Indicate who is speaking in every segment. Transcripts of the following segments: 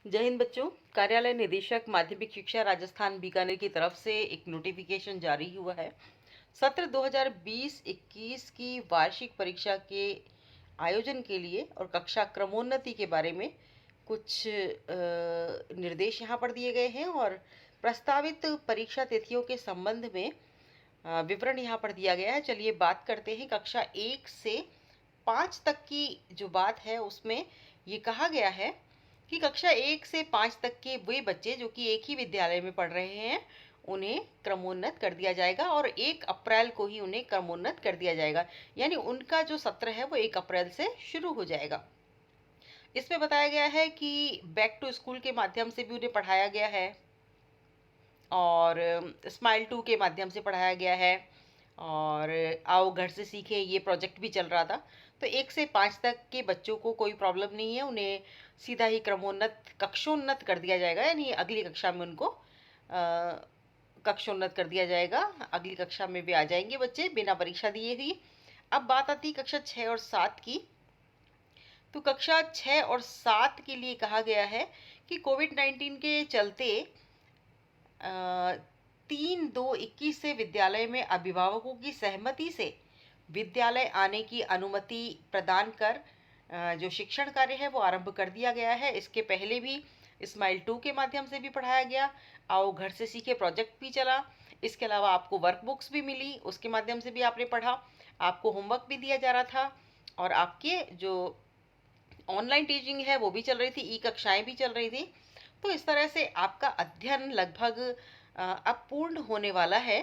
Speaker 1: जय हिंद बच्चों। कार्यालय निदेशक माध्यमिक शिक्षा राजस्थान बीकानेर की तरफ से एक नोटिफिकेशन जारी हुआ है। सत्र 2020-21 की वार्षिक परीक्षा के आयोजन के लिए और कक्षा क्रमोन्नति के बारे में कुछ निर्देश यहाँ पर दिए गए हैं और प्रस्तावित परीक्षा तिथियों के संबंध में विवरण यहाँ पर दिया गया है। चलिए बात करते हैं। कक्षा 1 से 5 तक की जो बात है उसमें ये कहा गया है कि कक्षा 1 से 5 तक के वे बच्चे जो कि एक ही विद्यालय में पढ़ रहे हैं उन्हें क्रमोन्नत कर दिया जाएगा और 1 अप्रैल को ही उन्हें क्रमोन्नत कर दिया जाएगा। यानी उनका जो सत्र है वो 1 अप्रैल से शुरू हो जाएगा। इसमें बताया गया है कि बैक टू स्कूल के माध्यम से भी उन्हें पढ़ाया गया है और स्माइल 2 के माध्यम से पढ़ाया गया है और आओ घर से सीखें ये प्रोजेक्ट भी चल रहा था। तो 1 से 5 तक के बच्चों को कोई प्रॉब्लम नहीं है, उन्हें सीधा ही क्रमोन्नत कक्षोन्नत कर दिया जाएगा। यानी अगली कक्षा में उनको कक्षोन्नत कर दिया जाएगा। अगली कक्षा में भी आ जाएंगे बच्चे बिना परीक्षा दिए ही। अब बात आती है कक्षा 6 और 7 की। तो कक्षा 6 और 7 के लिए कहा गया है कि कोविड-19 के चलते 3/2/21 से विद्यालय में अभिभावकों की सहमति से विद्यालय आने की अनुमति प्रदान कर जो शिक्षण कार्य है वो आरंभ कर दिया गया है। इसके पहले भी स्माइल 2 के माध्यम से भी पढ़ाया गया, आओ घर से सीखे प्रोजेक्ट भी चला। इसके अलावा आपको वर्क बुक्स भी मिली, उसके माध्यम से भी आपने पढ़ा, आपको होमवर्क भी दिया जा रहा था और आपके जो ऑनलाइन टीचिंग है वो भी चल रही थी, ई कक्षाएं भी चल रही थी। तो इस तरह से आपका अध्ययन लगभग अब पूर्ण होने वाला है।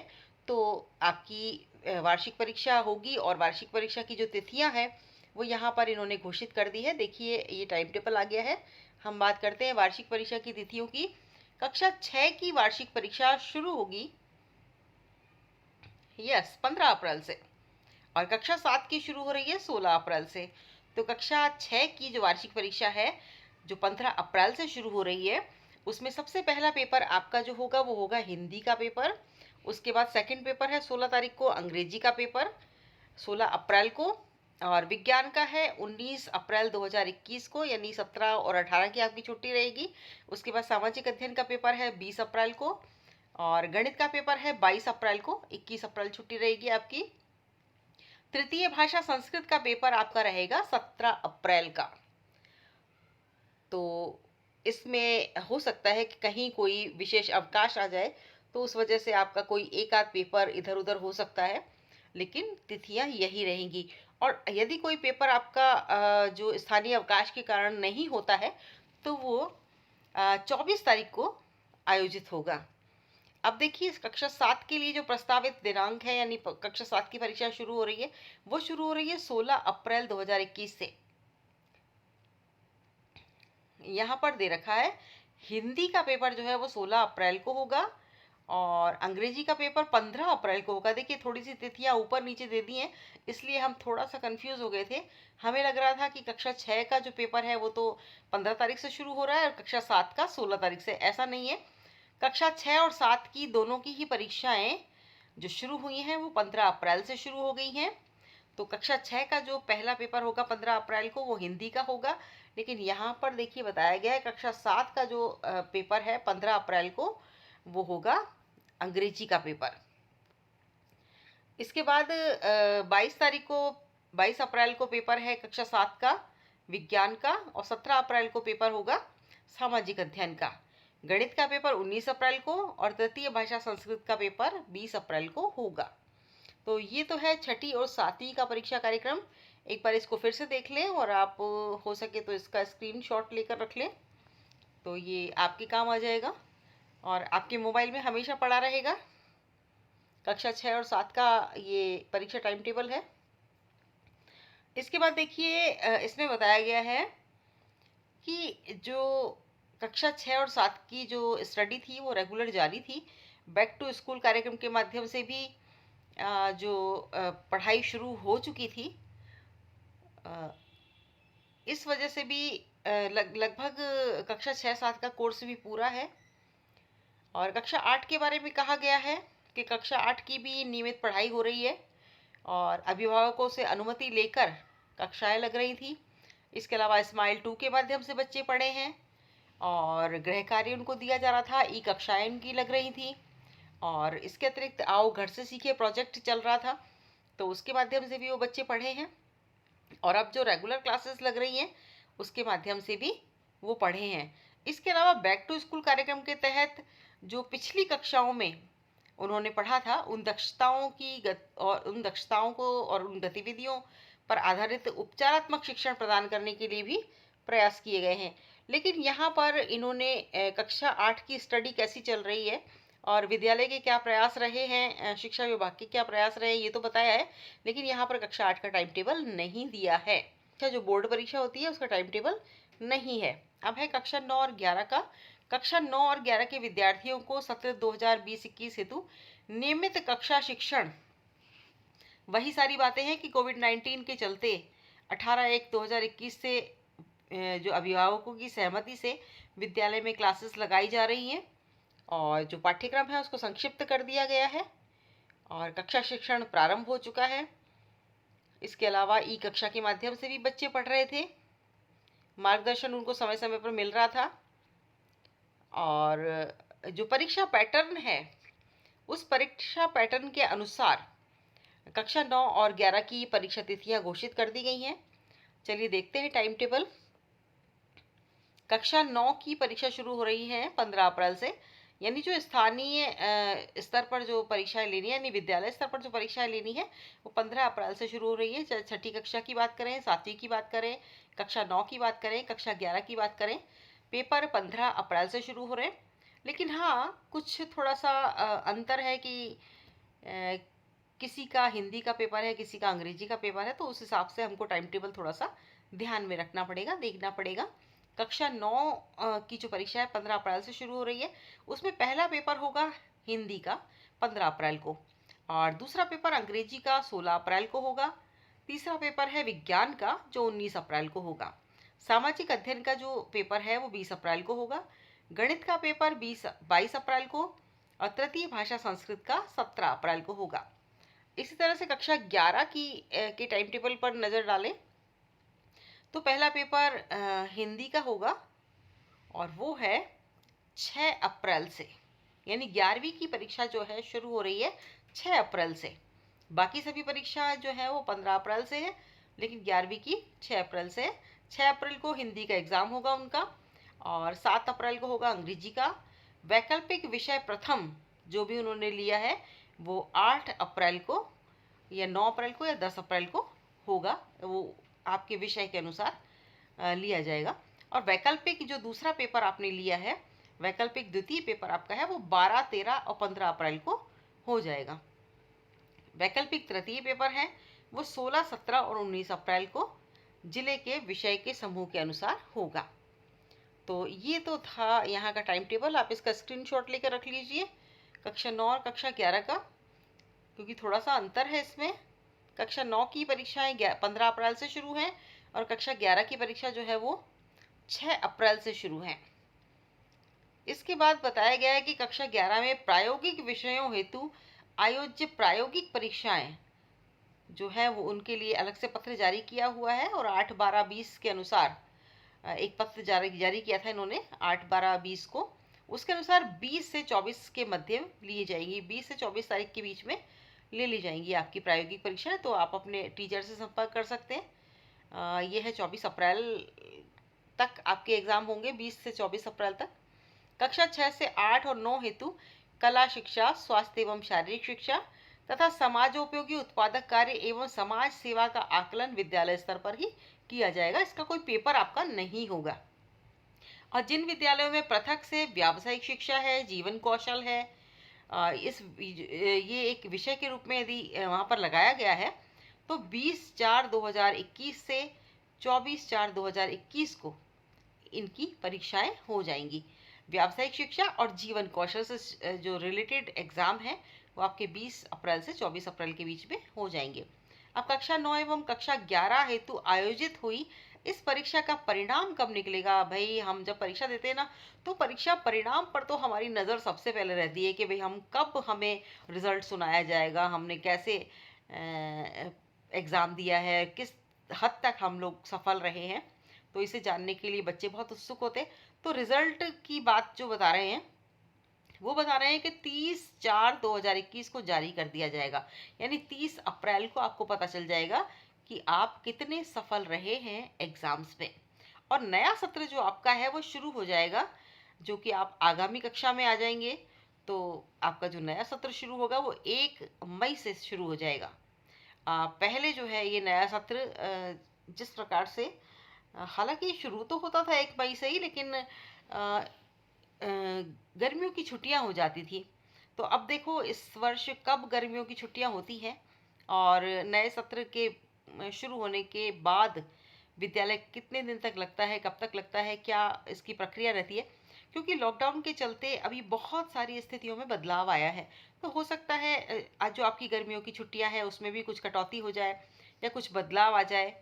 Speaker 1: तो आपकी वार्षिक परीक्षा होगी और वार्षिक परीक्षा की जो तिथियां हैं वो यहाँ पर इन्होंने घोषित कर दी है। देखिए ये टाइम टेबल आ गया है। हम बात करते हैं वार्षिक परीक्षा की तिथियों की। कक्षा 6 की वार्षिक परीक्षा शुरू होगी 15 अप्रैल से और कक्षा 7 की शुरू हो रही है 16 अप्रैल से। तो कक्षा 6 की जो वार्षिक परीक्षा है जो 15 अप्रैल से शुरू हो रही है उसमें सबसे पहला पेपर आपका जो होगा वो होगा हिंदी का पेपर। उसके बाद सेकंड पेपर है 16 तारीख को अंग्रेजी का पेपर 16 अप्रैल को। और विज्ञान का है 19 अप्रैल 2021 को, यानी 17 और 18 की आपकी छुट्टी रहेगी। उसके बाद सामाजिक अध्ययन का पेपर है 20 अप्रैल को और गणित का पेपर है 22 अप्रैल को। 21 अप्रैल छुट्टी रहेगी आपकी। तृतीय भाषा संस्कृत का पेपर आपका रहेगा 17 अप्रैल का। तो इसमें हो सकता है कि कहीं कोई विशेष अवकाश आ जाए तो उस वजह से आपका कोई एक आध पेपर इधर उधर हो सकता है, लेकिन तिथियां यही रहेंगी। और यदि कोई पेपर आपका जो स्थानीय अवकाश के कारण नहीं होता है तो वो 24 तारीख को आयोजित होगा। अब देखिए कक्षा 7 के लिए जो प्रस्तावित दिनांक है यानी कक्षा 7 की परीक्षा शुरू हो रही है वो शुरू हो रही है 16 अप्रैल 2021 से। यहाँ पर दे रखा है हिंदी का पेपर जो है वो 16 अप्रैल को होगा और अंग्रेजी का पेपर 15 अप्रैल को होगा। देखिए थोड़ी सी तिथियां ऊपर नीचे दे दी हैं इसलिए हम थोड़ा सा कंफ्यूज हो गए थे। हमें लग रहा था कि कक्षा 6 का जो पेपर है वो तो 15 तारीख से शुरू हो रहा है और कक्षा 7 का 16 तारीख से। ऐसा नहीं है, कक्षा 6 और 7 की दोनों की ही परीक्षाएं जो शुरू हुई हैं वो 15 अप्रैल से शुरू हो गई हैं। तो कक्षा 6 का जो पहला पेपर होगा 15 अप्रैल को वो हिंदी का होगा, लेकिन यहाँ पर देखिए बताया गया है कक्षा 7 का जो पेपर है 15 अप्रैल को वो होगा अंग्रेजी का पेपर। इसके बाद 22 तारीख को 22 अप्रैल को पेपर है कक्षा 7 का विज्ञान का और 17 अप्रैल को पेपर होगा सामाजिक अध्ययन का। गणित का पेपर 19 अप्रैल को और तृतीय भाषा संस्कृत का पेपर 20 अप्रैल को होगा। तो ये तो है छठी और सातवीं का परीक्षा कार्यक्रम। एक बार इसको फिर से देख लें और आप हो सके तो इसका स्क्रीनशॉट लेकर रख लें तो ये आपके काम आ जाएगा और आपके मोबाइल में हमेशा पड़ा रहेगा। कक्षा 6 और 7 का ये परीक्षा टाइम टेबल है। इसके बाद देखिए इसमें बताया गया है कि जो कक्षा 6 और 7 की जो स्टडी थी वो रेगुलर जारी थी। बैक टू स्कूल कार्यक्रम के माध्यम से भी जो पढ़ाई शुरू हो चुकी थी, इस वजह से भी लगभग कक्षा 6-7 का कोर्स भी पूरा है। और कक्षा 8 के बारे में कहा गया है कि कक्षा 8 की भी नियमित पढ़ाई हो रही है और अभिभावकों से अनुमति लेकर कक्षाएं लग रही थी। इसके अलावा स्माइल 2 के माध्यम से बच्चे पढ़े हैं और गृह कार्य उनको दिया जा रहा था, ई कक्षाएं उनकी लग रही थी। और इसके अतिरिक्त आओ घर से सीखे प्रोजेक्ट चल रहा था, तो उसके माध्यम से भी वो बच्चे पढ़े हैं। और अब जो रेगुलर क्लासेस लग रही हैं उसके माध्यम से भी वो पढ़े हैं। इसके अलावा बैक टू स्कूल कार्यक्रम के तहत जो पिछली कक्षाओं में उन्होंने पढ़ा था, उन दक्षताओं और उन दक्षताओं को और उन गतिविधियों पर आधारित उपचारात्मक शिक्षण प्रदान करने के लिए भी प्रयास किए गए हैं। लेकिन यहाँ पर इन्होंने कक्षा 8 की स्टडी कैसी चल रही है और विद्यालय के क्या प्रयास रहे हैं, शिक्षा विभाग के क्या प्रयास रहे, ये तो बताया है, लेकिन यहाँ पर कक्षा 8 का टाइम टेबल नहीं दिया है। अच्छा, जो बोर्ड परीक्षा होती है उसका टाइम टेबल नहीं है। अब है कक्षा 9 और 11 का। कक्षा 9 और 11 के विद्यार्थियों को सत्र 2020-21 हेतु नियमित कक्षा शिक्षण, वही सारी बातें हैं कि कोविड-19 के चलते 18/1/2021 से जो अभिभावकों की सहमति से विद्यालय में क्लासेस लगाई जा रही हैं और जो पाठ्यक्रम है उसको संक्षिप्त कर दिया गया है और कक्षा शिक्षण प्रारंभ हो चुका है। इसके अलावा ई कक्षा के माध्यम से भी बच्चे पढ़ रहे थे, मार्गदर्शन उनको समय समय पर मिल रहा था। और जो परीक्षा पैटर्न है उस परीक्षा पैटर्न के अनुसार कक्षा 9 और 11 की परीक्षा तिथियां घोषित कर दी गई हैं। चलिए देखते हैं टाइम टेबल। कक्षा 9 की परीक्षा शुरू हो रही है 15 अप्रैल से, यानी जो स्थानीय स्तर पर जो परीक्षाएं लेनी है, यानी विद्यालय स्तर पर जो परीक्षाएं लेनी है वो 15 अप्रैल से शुरू हो रही है। चाहे छठी कक्षा की बात करें, 7वीं की बात करें, कक्षा 9 की बात करें, कक्षा 11 की बात करें, पेपर 15 अप्रैल से शुरू हो रहे हैं। लेकिन हाँ, कुछ थोड़ा सा अंतर है कि किसी का हिंदी का पेपर है, किसी का अंग्रेजी का पेपर है, तो उस हिसाब से हमको टाइम टेबल थोड़ा सा ध्यान में रखना पड़ेगा, देखना पड़ेगा। कक्षा 9 की जो परीक्षा है 15 अप्रैल से शुरू हो रही है। उसमें पहला पेपर होगा हिंदी का 15 अप्रैल को, और दूसरा पेपर अंग्रेजी का 16 अप्रैल को होगा। तीसरा पेपर है विज्ञान का जो 19 अप्रैल को होगा। सामाजिक अध्ययन का जो पेपर है वो 20 अप्रैल को होगा। गणित का पेपर 22 अप्रैल को और तृतीय भाषा संस्कृत का 17 अप्रैल को होगा। इसी तरह से कक्षा 11 के टाइम टेबल पर नज़र डालें तो पहला पेपर हिंदी का होगा और वो है 6 अप्रैल से, यानी 11वीं की परीक्षा जो है शुरू हो रही है 6 अप्रैल से। बाकी सभी परीक्षा जो है वो 15 अप्रैल से है, लेकिन 11वीं की 6 अप्रैल से है। 6 अप्रैल को हिंदी का एग्ज़ाम होगा उनका और 7 अप्रैल को होगा अंग्रेजी का। वैकल्पिक विषय प्रथम जो भी उन्होंने लिया है वो 8 अप्रैल को या 9 अप्रैल को या 10 अप्रैल को होगा, वो आपके विषय के अनुसार लिया जाएगा। और वैकल्पिक जो दूसरा पेपर आपने लिया है, वैकल्पिक द्वितीय पेपर आपका है, वो 12, 13 और 15 अप्रैल को हो जाएगा। वैकल्पिक तृतीय पेपर है वो 16, 17 और 19 अप्रैल को जिले के विषय के समूह के अनुसार होगा। तो ये तो था यहाँ का टाइम टेबल, आप इसका स्क्रीनशॉट लेकर रख लीजिए कक्षा 9 और कक्षा 11 का, क्योंकि थोड़ा सा अंतर है इसमें। कक्षा 9 की परीक्षाएं 15 अप्रैल से शुरू हैं और कक्षा 11 की परीक्षा जो है वो 6 अप्रैल से शुरू है। इसके बाद बताया गया है कि कक्षा 11 में प्रायोगिक विषयों हेतु आयोज्य प्रायोगिक परीक्षाएं जो है वो उनके लिए अलग से पत्र जारी किया हुआ है और 8/12/20 के अनुसार एक पत्र जारी किया था इन्होंने 8/12/20 को। उसके अनुसार 20 से 24 के मध्य लिए जाएंगी, 20 से 24 तारीख के बीच में ले ली जाएंगी आपकी प्रायोगिक परीक्षाएं। तो आप अपने टीचर से संपर्क कर सकते हैं। ये है 24 अप्रैल तक आपके एग्ज़ाम होंगे, 20 से 24 अप्रैल तक। कक्षा 6 से 8 और 9 हेतु कला शिक्षा, स्वास्थ्य एवं शारीरिक शिक्षा तथा समाजोपयोगी उत्पादक कार्य एवं समाज सेवा का आकलन विद्यालय स्तर पर ही किया जाएगा। इसका कोई पेपर आपका नहीं होगा। और जिन विद्यालयों में पृथक से व्यावसायिक शिक्षा है, जीवन कौशल है, ये एक विषय के रूप में यदि वहाँ पर लगाया गया है तो 20/4/2021 से 24/4/2021 को इनकी परीक्षाएं हो जाएंगी। व्यावसायिक शिक्षा और जीवन कौशल से जो रिलेटेड एग्ज़ाम है वो आपके 20 अप्रैल से 24 अप्रैल के बीच में हो जाएंगे। अब कक्षा 9 एवं कक्षा 11 हेतु आयोजित हुई इस परीक्षा का परिणाम कब निकलेगा? भाई हम जब परीक्षा देते हैं ना तो परीक्षा परिणाम पर तो हमारी नज़र सबसे पहले रहती है कि भाई हमें रिजल्ट सुनाया जाएगा, हमने कैसे एग्ज़ाम दिया है, किस हद तक हम लोग सफल रहे हैं। तो इसे जानने के लिए बच्चे बहुत उत्सुक होते। तो रिजल्ट की बात जो बता रहे हैं, वो बता रहे हैं कि 30/4/2021 को जारी कर दिया जाएगा। यानी 30 अप्रैल को आपको पता चल जाएगा कि आप कितने सफल रहे हैं एग्जाम्स में। और नया सत्र जो आपका है वो शुरू हो जाएगा, जो कि आप आगामी कक्षा में आ जाएंगे। तो आपका जो नया सत्र शुरू होगा वो 1 मई से शुरू हो जाएगा। पहले जो है ये नया सत्र जिस प्रकार से, हालांकि शुरू तो होता था 1 मई से ही, लेकिन गर्मियों की छुट्टियां हो जाती थी। तो अब देखो इस वर्ष कब गर्मियों की छुट्टियां होती हैं और नए सत्र के शुरू होने के बाद विद्यालय कितने दिन तक लगता है, कब तक लगता है, क्या इसकी प्रक्रिया रहती है। क्योंकि लॉकडाउन के चलते अभी बहुत सारी स्थितियों में बदलाव आया है। तो हो सकता है आज जो आपकी गर्मियों की छुट्टियां हैं उसमें भी कुछ कटौती हो जाए या कुछ बदलाव आ जाए।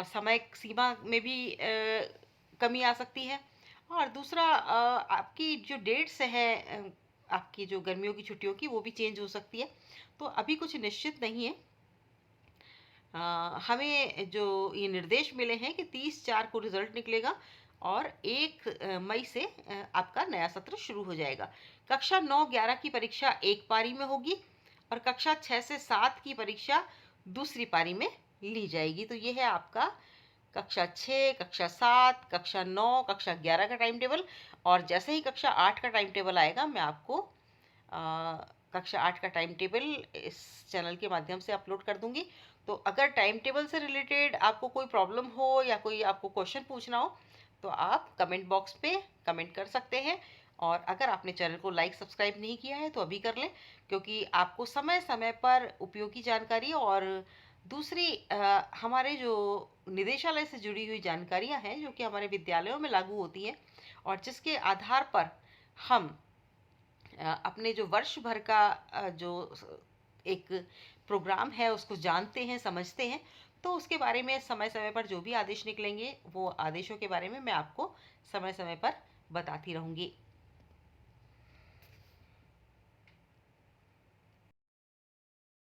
Speaker 1: समय सीमा में भी कमी आ सकती है। और दूसरा, आपकी जो डेट्स है आपकी जो गर्मियों की छुट्टियों की, वो भी चेंज हो सकती है। तो अभी कुछ निश्चित नहीं है। हमें जो ये निर्देश मिले हैं कि 30/4 को रिजल्ट निकलेगा और 1 मई से आपका नया सत्र शुरू हो जाएगा। कक्षा 9-11 की परीक्षा एक पारी में होगी और कक्षा 6 से 7 की परीक्षा दूसरी पारी में ली जाएगी। तो ये है आपका कक्षा 6, कक्षा 7, कक्षा 9, कक्षा 11 का टाइम टेबल। और जैसे ही कक्षा 8 का टाइम टेबल आएगा मैं आपको कक्षा 8 का टाइम टेबल इस चैनल के माध्यम से अपलोड कर दूंगी। तो अगर टाइम टेबल से रिलेटेड आपको कोई प्रॉब्लम हो या कोई आपको क्वेश्चन पूछना हो तो आप कमेंट बॉक्स पे कमेंट कर सकते हैं। और अगर आपने चैनल को लाइक सब्सक्राइब नहीं किया है तो अभी कर लें, क्योंकि आपको समय समय पर उपयोगी जानकारी और दूसरी हमारे जो निदेशालय से जुड़ी हुई जानकारियां हैं जो कि हमारे विद्यालयों में लागू होती हैं और जिसके आधार पर हम अपने जो वर्ष भर का जो एक प्रोग्राम है उसको जानते हैं, समझते हैं। तो उसके बारे में समय समय पर जो भी आदेश निकलेंगे वो आदेशों के बारे में मैं आपको समय समय पर बताती रहूँगी।